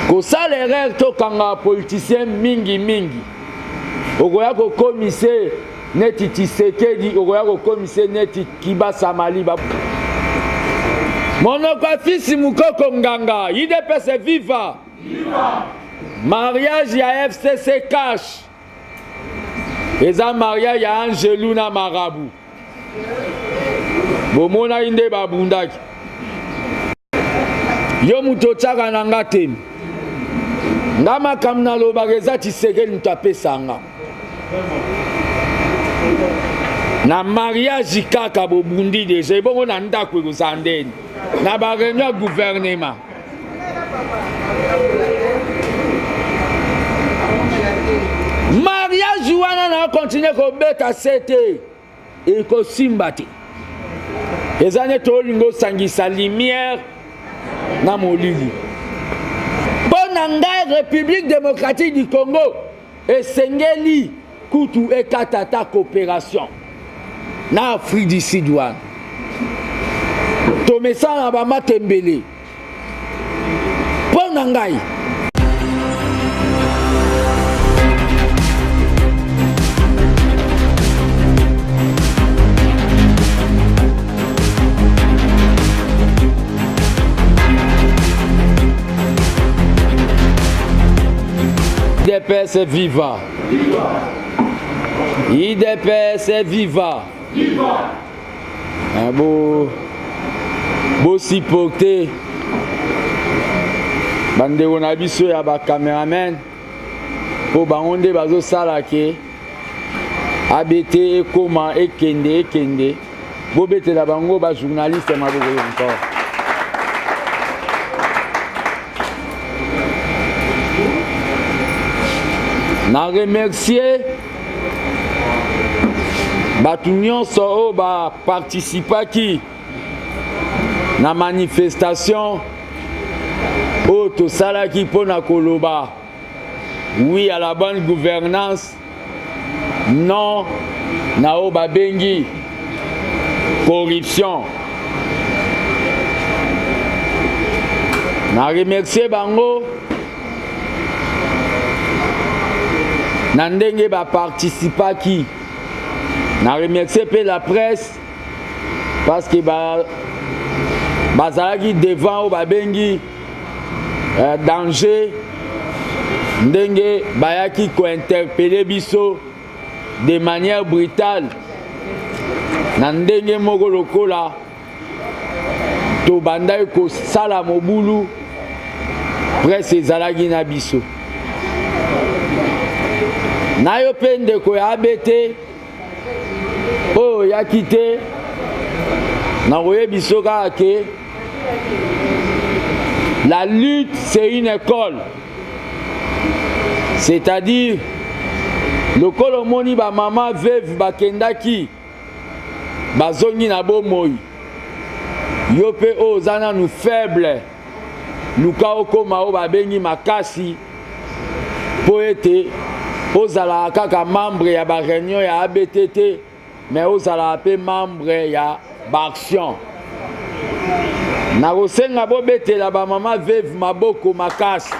kosala erreur tokanga politicien mingi okoya kokomise neti Tshisekedi okoya kokomise neti Kibasa Maliba monoko afisi mukoko nganga IDPS viva mariage ya FCC cash eza mariage ya Angelou na Marabout bomona inde babundaki yo muto tsaka nanga temi nga makambo nalobaka eza Tshisekedi mutu apesanga na mariage kaka bobundi deja ebongo na ndako ekozala ndeni na bareunion ya gouvernement mariage wana na continue kobeta sete ekosimba te eza neti olingo osangisa lumière na molili mpo na ngai République démocratique du Congo esengeli kutu ekatata coopération na Afrique du Sud wana tomesana bamatembele mpo na ngai IDPS viva. IDPS viva. Beau supporter bandeko na biso ya ba cameraman po bangonde bazo sala ke ABT ekoma ekende bo betela bango ba journaliste maboko encore. Na remercier batu nyonso oyo baparticipaki na manifestation oyo tosalaki mpona koloba oui à la bonne gouvernance, non na oyo babengi corruption. Na remercier bango na ndenge baparticipaki. Na remercier pe la presse parce que bazalaki devant ou babengi danger ndenge bayaki ko interpeller biso de manière brutale na ndenge moko lokola to bandai ko sala mobulu presse ezalaki na biso na yo pe ndeko ya ABT oh yaki te na biso kaka ke la lutte c'est une école, c'est-à-dire le kolomoni ba maman veuve bakendaki bazongi na bomoi yo pe ozana nu faible luka okoma o babengi makasi po ete ozala kaka membre ya ba réunion ya ABTT mais ozala pe membre ya ba action na kosenga bobetela ba mama veuve maboko makasi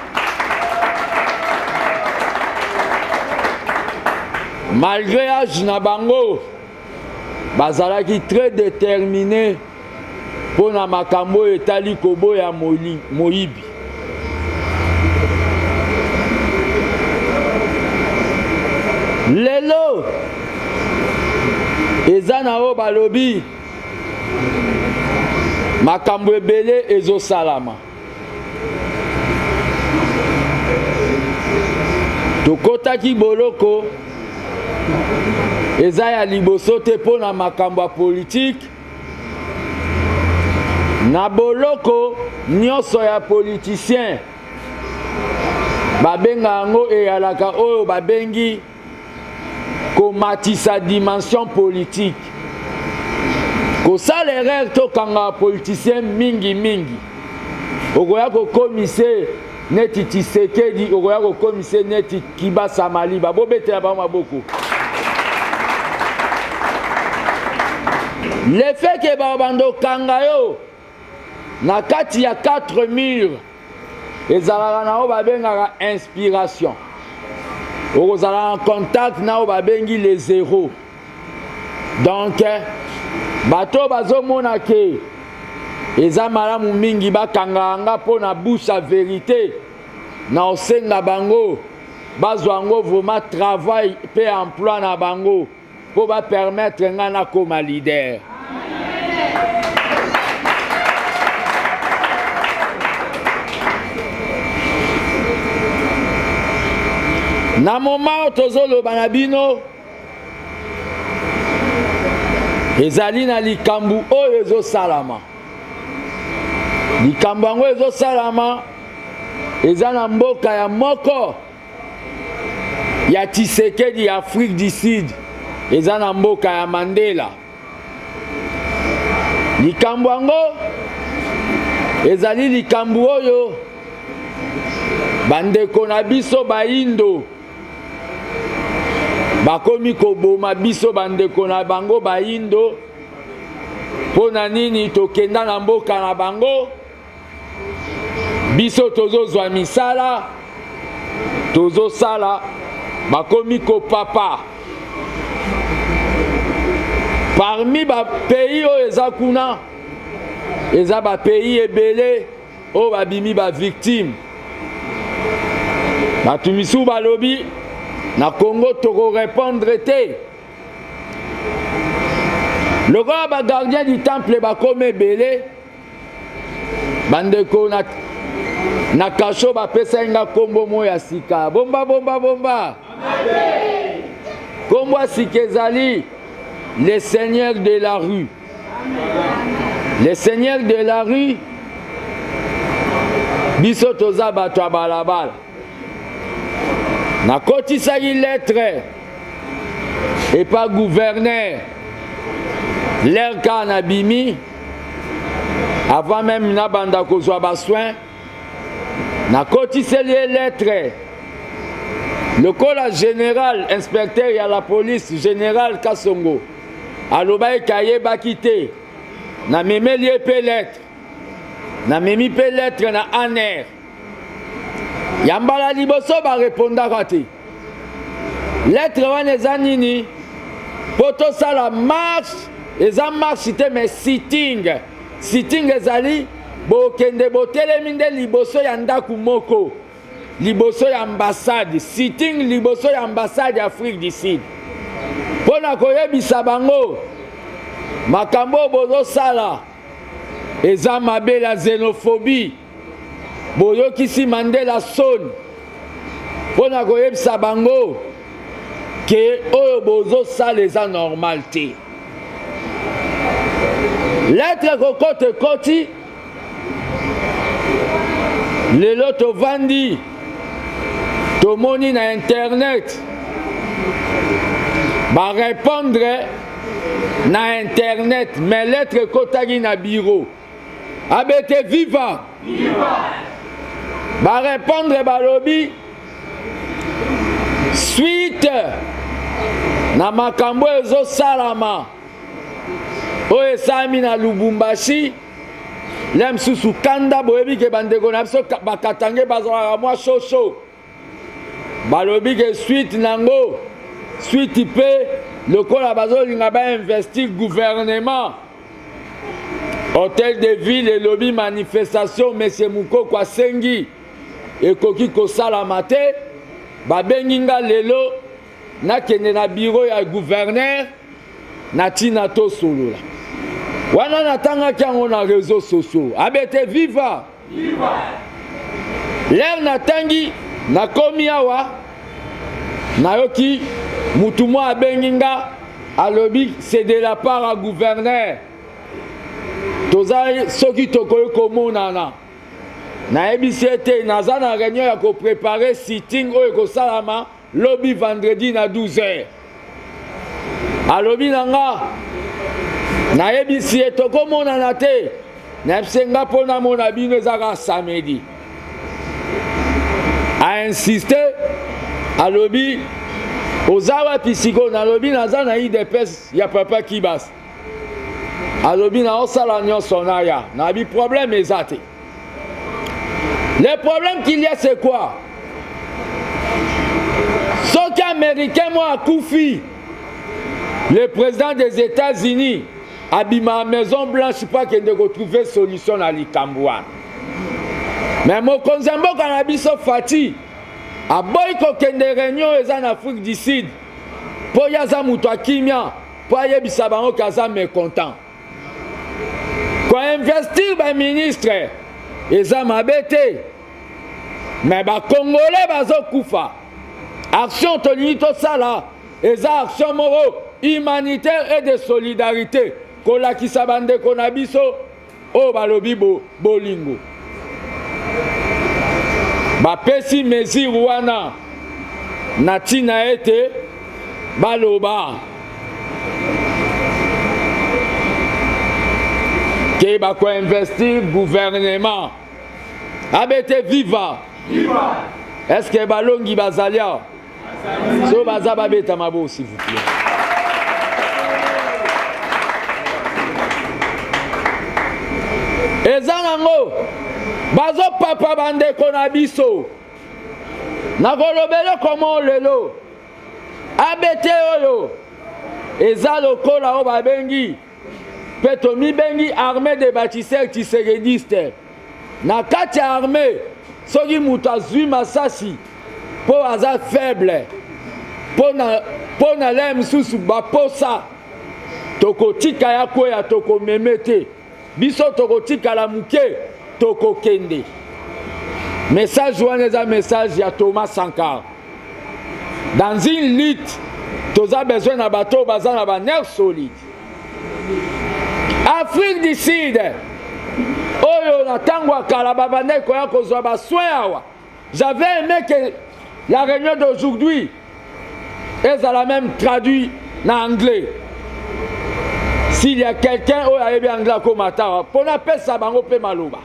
malgré âge na bango bazalaki très déterminé pour na makambo etali koboya moyibi. Lelo ezana o balobi makambo ebele ezosalama tokotaki boloko eza ya liboso te mpo na makambo ya politike na boloko nyonso ya politicien babenga yango eyalaka oyo babengi komatisa dimension politique kosala erreur tokanga politicien mingi okoya kokomise neti Tshisekedi okoya kokomise neti Kibasa Maliba bobetela bango maboko. Le fait que babando kanga yo na kati ya 4 murs ezalaka na o babengaka inspiration. Okozala en contact na o babengi les zéros. Donc bato bazomona ke eza malamu mingi bakanganga mpo na bouche ya vérité na osenga bango bazwa yango vraiment travail pe emploi na bango mpo bapermettre nga nakoma leader. Na moment tozoloba na bino ezali na likambu oyo ezosalama. Likambu yango ezosalama eza na mboka ya moko ya Tshisekedi ya Afrique du Sud, eza na mboka ya Mandela. Likambu yango ezali likambu oyo bandeko na biso baindo bakomi koboma biso bandeko na bango baindo mpo na nini tokenda na mboka na bango biso tozozwa misala tozosala bakomi kopapa parmi bapays oyo eza kuna eza bapays ebele oyo babimi bavictime. Bato misu balobi na Congo toko répondre te. Lokola ba gardien du temple bakome ebele bandeko na kasho bapesa nga kombo mo ya sika bomba bomba bomba. Kombo ya sika ezali les seigneurs de la rue. Les seigneurs de la rue biso toza bato ya balabala. Nakotisaki lettre et pas gouverneur l'air kanabimi avant même na banda kozwa bassoin nakotiseli lettre le kola général inspecteur ya la police général Kasongo aloba ekaye bakite na memeli pe lettre na memi pe lettre na aner yambala liboso ba répondaka te lettre wana eza nini poto sala marche eza marche te mais sitting ezali bokende botelemi nde liboso ya ndaku moko liboso ya ambassade sitting liboso ya ambassade ya Afrique du Sud mpona koyebisa bango makambo bozosala eza mabe la xénophobie boyokisi Mandela son mpona koyebisa bango ke oyo bozosala eza normal te. Lettre kokote ekoti lelo tovandi tomoni na internet barépondre na internet mais lettre ekotaki na bureau abete viva barépondre balobi suite na makambo ezosalama oyo esalami na Lubumbashi le msusu kanda boyebi ke bandeko na biso bakatange bazalaka mwa shosho balobi ke suite nango suite pe lokola bazolinga bainvestir gouvernement hôtel de ville elobi manifestation monsieur Mukoko asengi ekoki kosalama te babengi nga lelo nakende na bureau ya gouverneur natina tosolola wana natangaki yango na réseaux sociaux abete viva l'air natangi nakomi awa nayoki mutu mwa abengi nga alobi c'est de la part à gouverneur toza soki tokoki komonana nayebisi ete naza na réunion ya koprépare sitting oyo ekosalama lobi vendredi na 12h alobi na nga nayebisi ye tokomonana te nayebisi nga mpo namona bino ezaka samedi ainsiste alobi oza wapi sikoyo nalobi naza na idps ya papa Kibas alobi naosala nyonso naya nabi problème eza te Le problème qu'il y a, c'est quoi? Ce qu'Américain, moi, Koufi, le président des États-Unis, Abima Maison Blanche, pas qu'il ne retrouve solution à l'Ikambouan. Mais mon Konzambo Kanabiso Fati, a boyko kende réunion en Afrique du Sud, pour yaza mutwa kimia, pour yebisa bango kaza mécontent. Quand investir ba ministre, eza mabete, mais ba Congolais bazo kufa. Action toni to sala, eza action moro humanitaire et de solidarité. Kola kisabande konabiso, o balobi bolingo. Ba pesi mezi wana natina ete baloba ke ba ko investir gouvernement abete viva est-ce que balongi bazalia so bazaba beta mabo s'il vous plaît. Ezanango bazo papa bande konabiso nakolobele komo lelo abete oyo eza lokola o babengi peto mi bengi armée de bâtisseurs tiserediste na kati ya armée soki mutu azwi masasi po aza faible po na le misusu baposa tokotika ya koya tokomeme te biso tokotikala muke tokokende. Message wana message ya Thomas Sankara. Dans une lutte, tu as besoin d'un bateau basé dans un nerf solide. Afrique du Sud, oyo na tangwa kalababane koya kozwa ba soin. J'avais aimé que la réunion d'aujourd'hui est à la même traduit en anglais. S'il y a quelqu'un qui a bien anglais comme Atara, pour appeler ça bango pe maloba.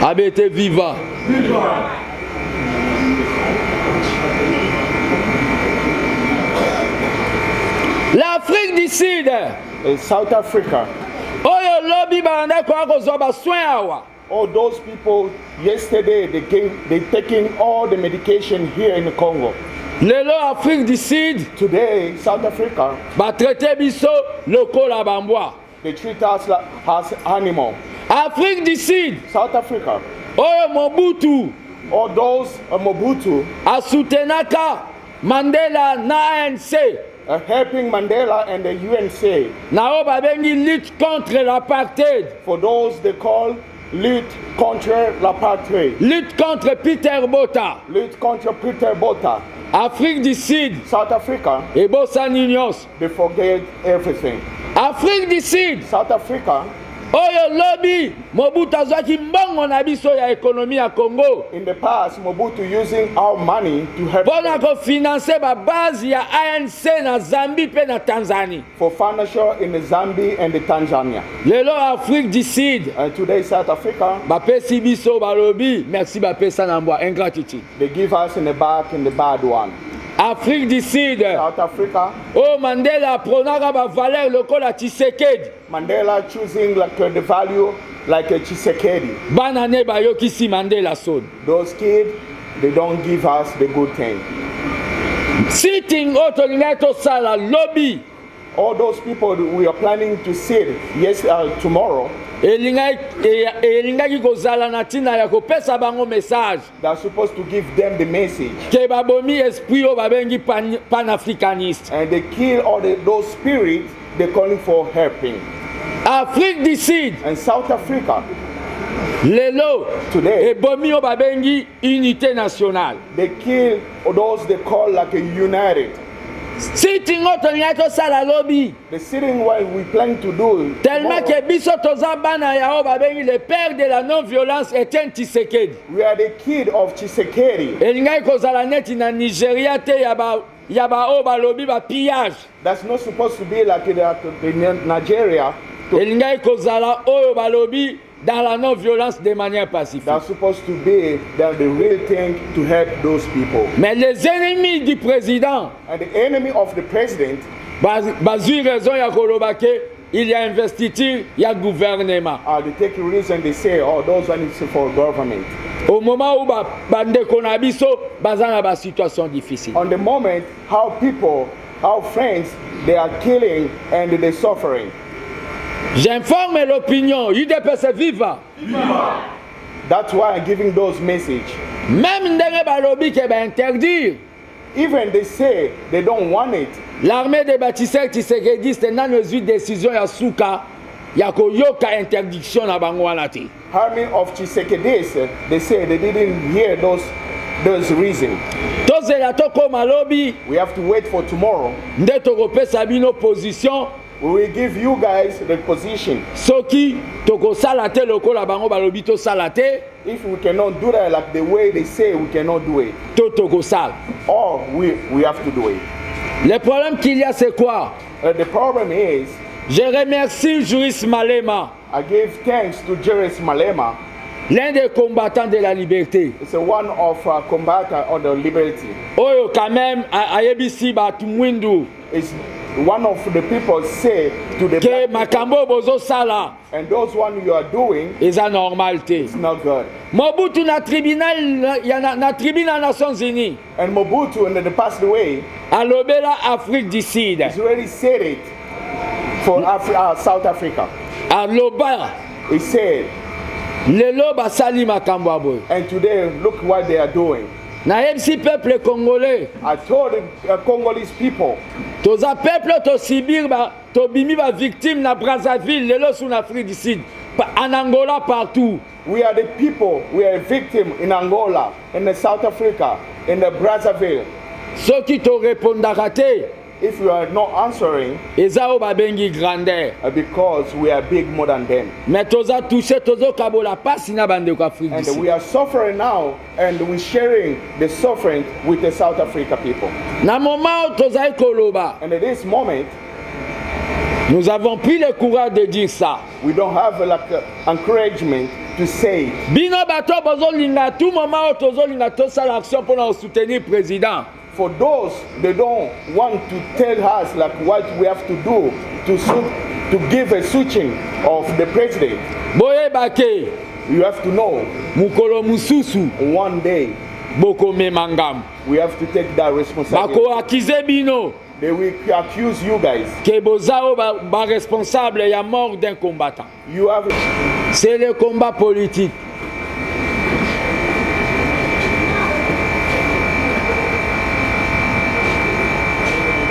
Abete viva. Viva. L'Afrique du Sud. South Africa. Oyo lobby banda ko akozwa ba soin awa. All those people yesterday they taking all the medication here in the Congo. Lelo Afrique du Sud. Today South Africa. Ba traiter biso lokola bambwa. They treat us like as animal. Afrique du Sud. South Africa. Oyo Mobutu. All those Mobutu. Asutenaka Mandela na ANC. Helping Mandela and the UNC. Na babengi lutte contre l'apartheid. For those they call lutte contre l'apartheid. Lutte contre Peter Botha. Lutte contre Peter Botha. Afrique du Sud. South Africa. Et Bossa Ninios. They forget everything. Afrique du Sud. South Africa. Oyo lobby Mobutu azwaki mbongo na biso ya ekonomi ya Congo. In the past, Mobutu using our money to help. Bona ko financer ba base ya ANC na Zambie pe na Tanzanie. For financial in the Zambia and the Tanzania. Lelo Afrique du Sud. And today South Africa. Ba pesi biso ba lobby merci ba pesa na mbwa ingratitude. They give us in the back in the bad one. Afrique du Sud. South Africa. Oh Mandela pronaka ba valeur lokola Tshisekedi. Mandela choosing like the value like a Tshisekedi. Banane bayokisi Mandela son. Those kids, they don't give us the good thing. Sitting autolineto sala lobby. All those people we are planning to sit tomorrow. Elingaki kozala na tina ya kopesa bango message. They are supposed to give them the message. Ke babomi esprit o babengi panafricaniste. And they kill all those spirits they're calling for helping. Afrique du Sud. And South Africa. Lelo. Today. Ebomi o babengi unité nationale. They kill those they call like a united. Sitting autolineto sala lobby. The sitting what we plan to do. Tellement que biso toza bana ya o babengi le père de la non-violence Etienne Tshisekedi. We are the kid of Tshisekedi. Elingaki kozala neti na Nigeria te ya ba o balobi ba pillage. That's not supposed to be like in Nigeria. Elingaki kozala oyo balobi dans la non-violence de manière pacifique. That's supposed to be the real thing to help those people. Mais les ennemis du président, and the enemy of the president, bazui raison ya kolobake il y a investiture, il y a gouvernement. They take a reason, they say, oh, those one is for government. Au moment où bandeko na biso baza na ba situation difficile. On the moment, how people, how friends, they are killing and they're suffering. J'informe l'opinion, UDPS viva. That's why I'm giving those message. Même ndenge balobi ke ba interdire. Even they say they don't want it. L'armée de Baptiste Tshisekedi c'est dans une décision ya suka ya koyoka interdiction na bango wana te. Army of Tshisekedi, they say they didn't hear those reasons. Tozela toko malobi. We have to wait for tomorrow. Nde tokopesa bino position. We will give you guys the position. Soki toko salate lokola bango balobi to salate. If we cannot do that like the way they say, we cannot do it. To toko sal. Or we have to do it. Le problème qu'il y a c'est quoi? The problem is, je remercie Juris Malema. I give thanks to Juris Malema. L'un des combattants de la liberté. It's one of combatants of the liberty. Oyo quand même ayebisi batu mwindu. It's one of the people say to the que makambo bozo sala. And those one you are doing is a normalité. It's not good. Mobutu na tribunal na tribunal Nations Unies. And Mobutu when they passed away. Alobela Afrique du Sud. He's already said it for South Africa. Aloba. He said. Lelo basali makambo aboy. And today look what they are doing. Na MC peuple congolais. I told the Congolese people. Toza peuple to Sibir ba to bimi ba victime na Brazzaville lelo sous Afrique du Sud. En Angola partout. We are the people, we are a victim in Angola, in the South Africa, in the Brazzaville. Ceux qui te répondent te. If you are not answering, ezao babengi grandeur. Because we are big more than them. Mais toza touché tozo kabola pasi na bande ko Afrique du Sud. And we are suffering now, and we sharing the suffering with the South Africa people. Na moment toza koloba. And at this moment, nous avons pris le courage de dire ça. We don't have like encouragement to say. Bino bato bozo linga tout moment tozo linga to sala action pour nous soutenir président. For those they don't want to tell us like what we have to do to give a switching of the president. Boye bake. You have to know. Mukolo mususu. One day. Boko memangam. We have to take that responsibility. Bako akize bino. They will accuse you guys. Que bozao ba responsable ya mort d'un combattant. You have. C'est le combat politique.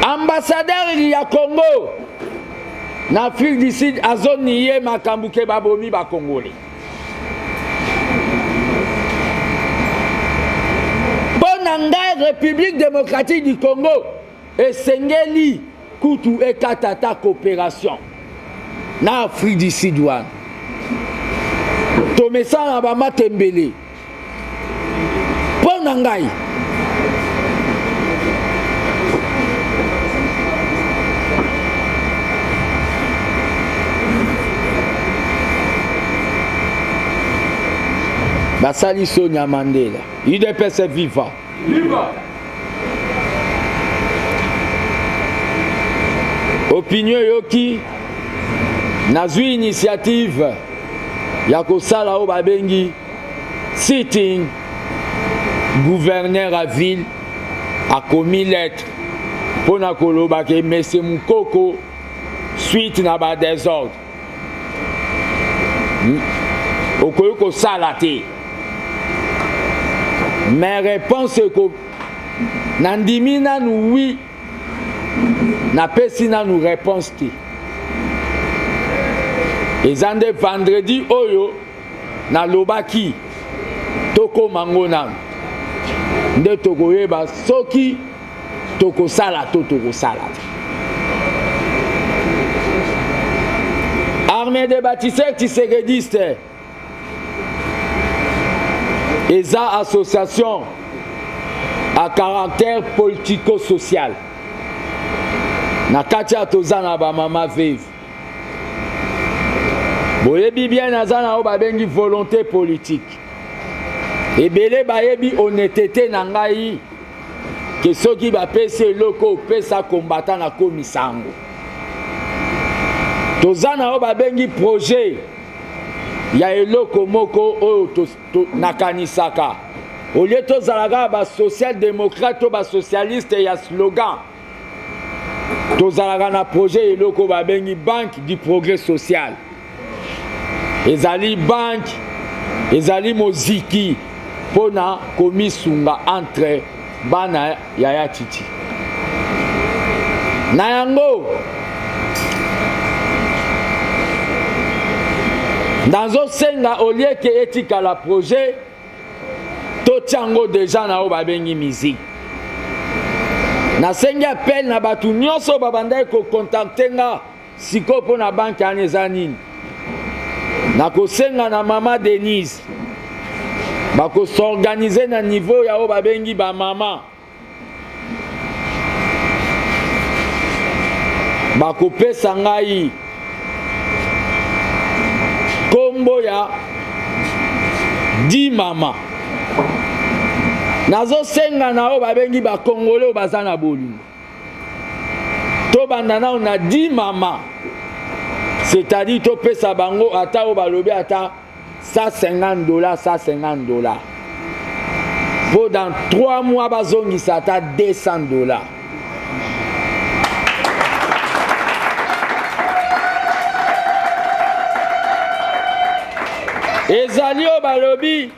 Ambassadeur ya Congo na Afrique du Sud azoni ye makambuke babomi ba Congolais. Bonanga République démocratique du Congo esengeli kutu ekatata coopération na Afrique du Sud wana. Tomesa na ba matembele. Bonangai basali Sonia Mandela. UDPS viva. Viva. Opinion yoki nazwi initiative ya kosala o babengi sitting gouverneur à ville a commis lettre pour na koloba ke Monsieur Mukoko suite na ba désordre. Okoyo ko sala te. Mais réponse ko nandimina nous oui na pesina nous réponse te. Ezande vendredi oyo na lobaki toko mangona nde toko yeba soki toko sala to toko sala. Armée de Baptiste Tshisekedi ESA association à caractère politico-social. Na katia tozana ba mama veve. Boyebi bien nazana o babengi volonté politique. Ebele bayebi honnêteté na ngai que soki ba pese loko pesa combattant na komisango. tozana o babengi projet ya eloko moko oyo nakanisaka au lieu tozalaka ba social démocrate ba socialiste ya slogan tozalaka na projet eloko babengi banque du progrès social ezali banque ezali moziki pona komisunga entre bana ya titi na yango nazo senga au lieu que etikala projet totiango déjà na o babengi musique nasengi appel na batu nyonso babandaki kocontacte nga siko mpo na banke wana eza nini nakosenga na mama Denise bakosorganize na niveau ya o babengi bamama bakopesa ngai kombo ya 10 mama nazosenga na o babengi bakongole o baza na bolingo tobanda nao na 10 mama c'est-à-dire topesa bango ata o balobi ata $150 $150 po dans 3 mois bazongisa ata $200 ezali o balobi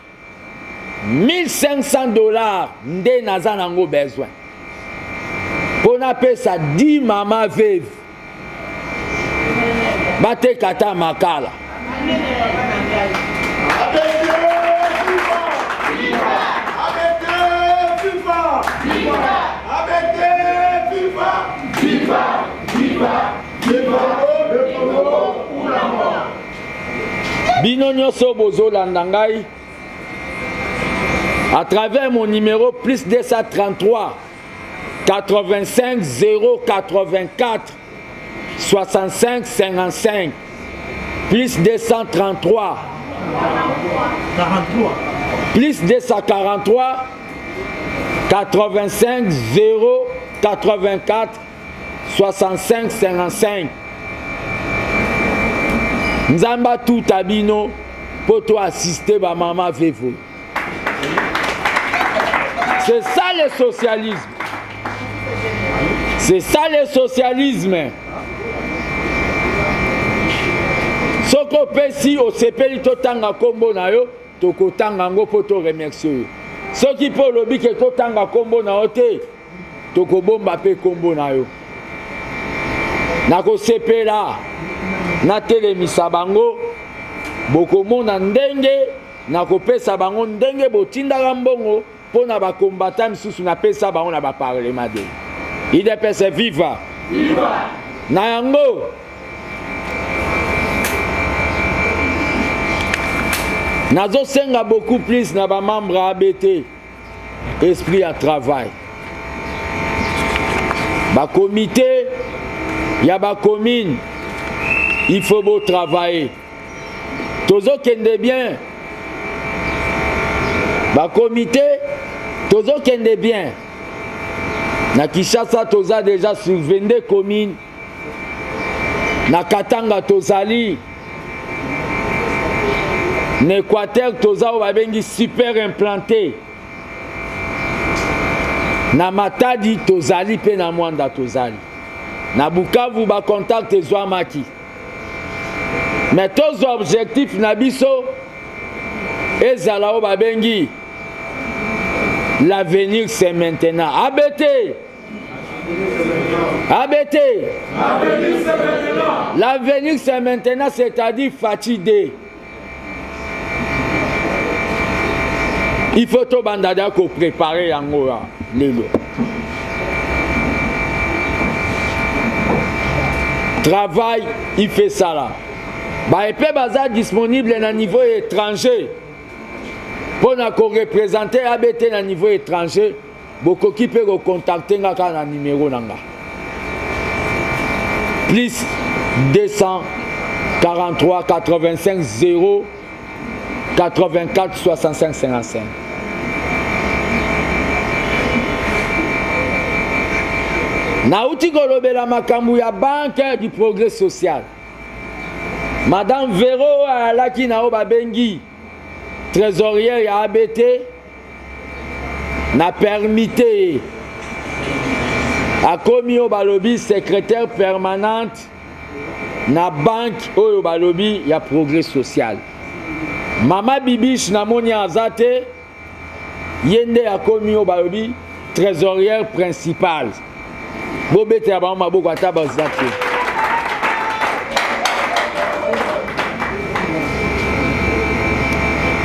$1500 nde naza nango besoin pona pesa 10 mama veuve bateka ta makala bino nyonso bozolanda ngai à travers mon numéro plus 233 85 084 65 55 plus 233 plus 243 85 084 65 55 Nzamba tout abino pour toi assister ba maman vevo. C'est ça le socialisme. C'est ça le socialisme. Soko pesi o sepeli totanga kombo na yo tokotanga ngo po to remercier. Soki po lobi ke totanga kombo na yo te tokobomba pe kombo na yo. Nako sepela na telemisa bango bokomona ndenge nakopesa bango ndenge botindaka mbongo pona bakombata misusu napesa bango na baparlema de IDPS viva viva na yango nazosenga beaucoup plus na bamembre ABT esprit à travail bakomité ya bacommune il faut beau travailler. Tozo kende bien. Ba comité, tozo kende bien. Na Kinshasa toza déjà sur 22 communes. Na Katanga tozali. Na Équateur toza babengi super implanté. Na Matadi tozali pe na Mwanda tozali. Na Bukavu ba contact ezwamaki. Mais tous objectifs nabiso ezala o babengi l'avenir c'est maintenant. ABT ABT l'avenir c'est maintenant, c'est-à-dire fatigué. Il faut to bandada ko préparer yango lelo. Travail, il fait ça là. Bah, et puis, baza disponible à niveau étranger. Pour nous représenter ABT à niveau étranger, beaucoup qui peut contacter un numéro nanga. Plus 243 85 0 84 65 55. Nauti golobela makambu ya banque du progrès social. Madame Véro alaki na oba bengi trésorière ya ABT na permité akomi oba lobi secrétaire permanente na banque oyo balobi ya progrès social. Mama Bibiche na moni azate yende akomi oba lobi trésorière principale. Bobete ya ba maboko ataba zate.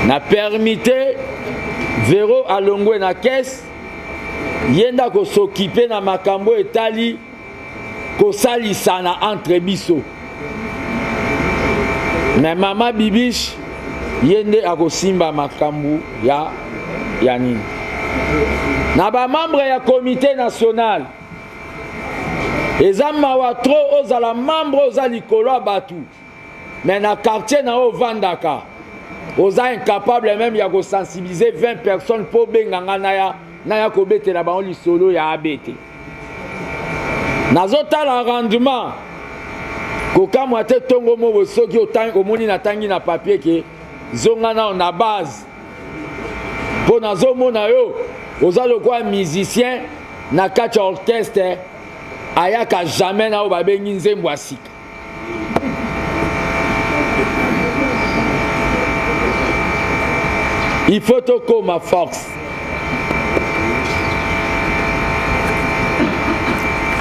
Na permité Véro alongwe na caisse yenda ko s'occuper na makambo etali ko salisana entre biso. Mais Mama Bibiche yende akosimba makambo ya nini. Na ba membre ya comité national eza mawa trop ozala membre oza likolo ya batu. Mais na quartier na o vandaka oza incapable même ya ko sensibiliser 20 personnes pour benganga na ya ko betela ba oli solo ya ABT. Nazotala rendement kokamwa te tongo mo soki omoni na tangi na papier ke zonga na base po nazomona yo oza lokwa musicien na kati orchestre ayaka jamais na o babengi nzembo asika. Il faut toko ma force.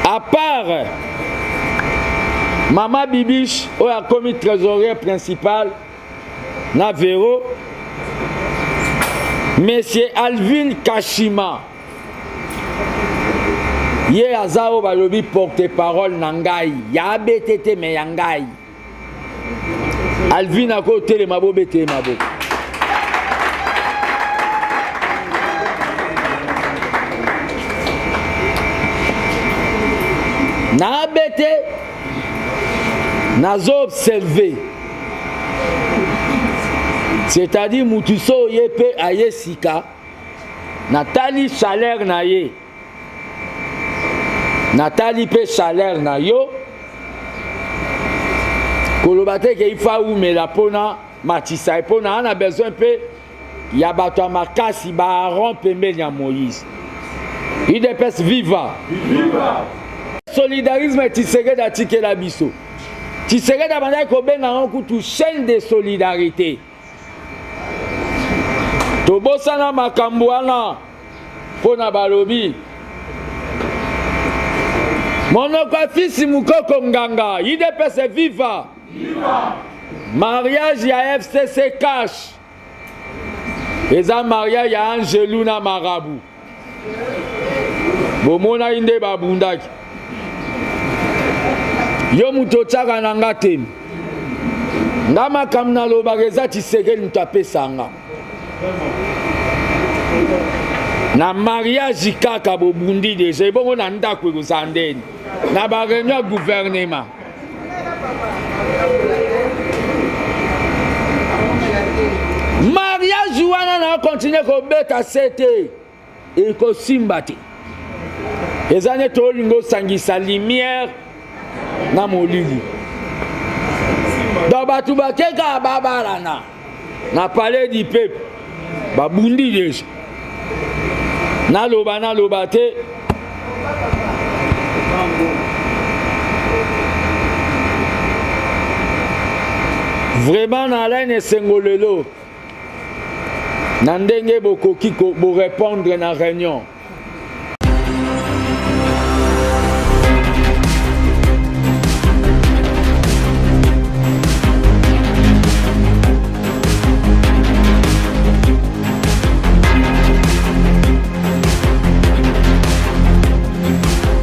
À part Mama Bibiche, ou a commis trésorier principal, na Véro, Monsieur Alvin Kashima, Ye Azao Balobi porte-parole Nangai, ya BTT me Yangai. Alvin a côté les mabo BT mabo. Na ABT nazo observé, c'est-à-dire mutuso yepe aye sika natali salaire na ye natali pe salaire na yo kolobate ke ifa umela pona matisa pona ana besoin pe ya bato makasi ba Aaron pembeni ya Moïse. UDPS viva viva. Solidarisme Tshisekedi atike la biso. Tshisekedi abanda kobenga nkutu chaîne de solidarité. Tobosana makambo wana pona balobi. Monoko fils mukoko nganga, UDPS viva. Viva. Mariage ya FCC cash. Eza mariage ya Angelou na Marabout. Bomona inde babundaki. Yo muto tshaka na nga temi nga makambo nalobaka eza Tshisekedi mutu apesanga na mariage kaka bobundi deja ebongo na ndako ekozala ndeni na bareunion ya gouvernement. Mariage wana na continue kobeta sete ekosimba te eza neti olingo osangisa lumière na molili. Donc batu bakeka babalana na palais du peuple babundi deja naloba te vraiment na laine esengolelo na ndenge bokoki bo répondre na réunion.